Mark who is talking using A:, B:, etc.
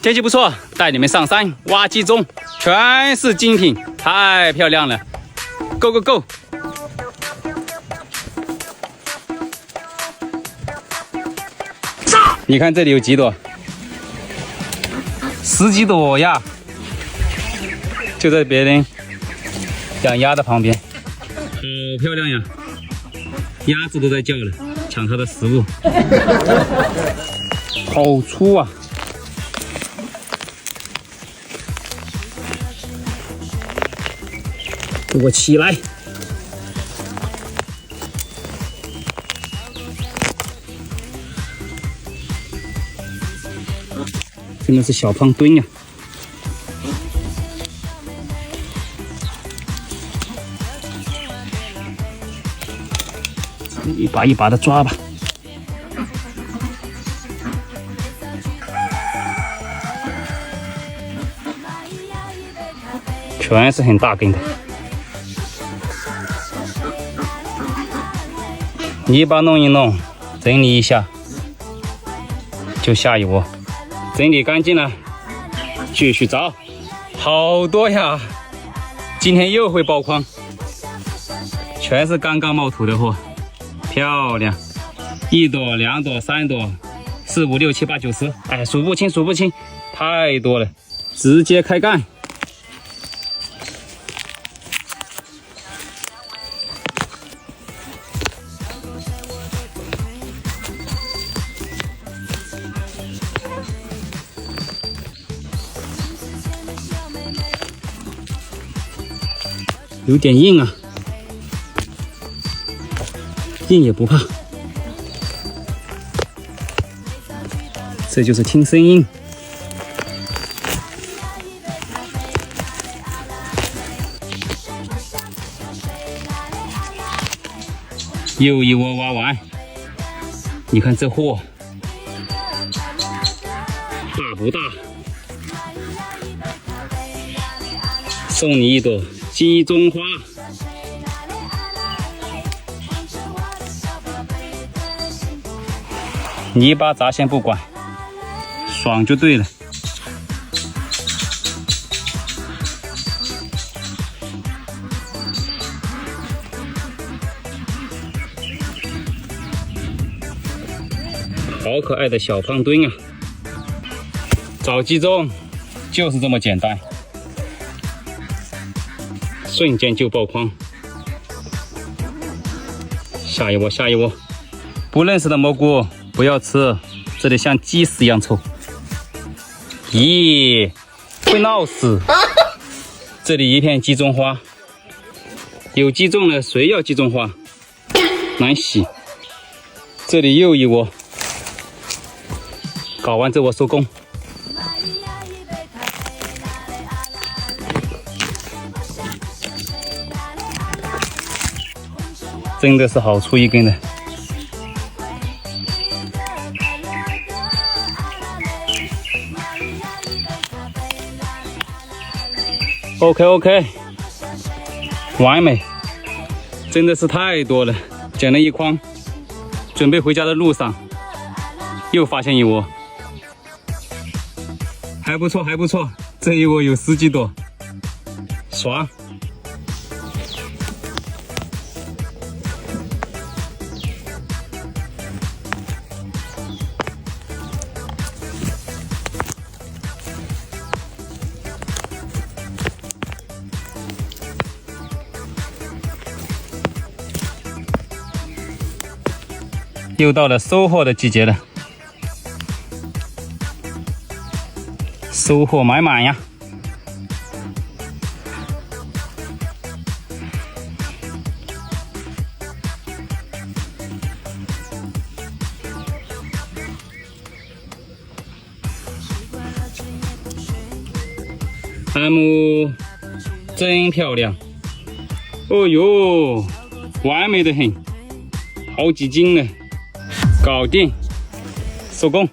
A: 天气不错，带你们上山挖鸡枞，全是精品，太漂亮了 ！Go go go！ 你看这里有几朵，10几朵呀，就在别人养鸭的旁边，好漂亮呀！鸭子都在叫了，抢它的食物，好粗啊！给我起来！真的是小胖墩呀！一把一把的抓吧。全是很大根的。泥巴弄一弄，整理一下，就下一窝。整理干净了，继续找，好多呀！今天又会爆筐，全是刚刚冒土的货，漂亮！1朵、2朵、3朵、4、5、6、7、8、9、10，哎，数不清，数不清，太多了，直接开干。有点硬啊，硬也不怕，这就是听声音。又一窝挖完，你看这货大不大？送你1朵鸡枞花，泥巴杂先不管，爽就对了。好可爱的小胖墩啊！找鸡枞就是这么简单。瞬间就爆筐，下一窝，下一窝。不认识的蘑菇不要吃，这里像鸡屎一样臭。咦，会闹死！这里一片鸡枞花，有鸡枞了，谁要鸡枞花？难洗。这里又一窝，搞完这窝收工。真的是好粗一根的。OK， 完美，真的是太多了，捡了一筐，准备回家的路上，又发现一窝，还不错，还不错，这一窝有10几朵，爽。又到了收获的季节了，收获满满呀！木真漂亮，哦呦，完美的很，好几斤了。搞定，收工。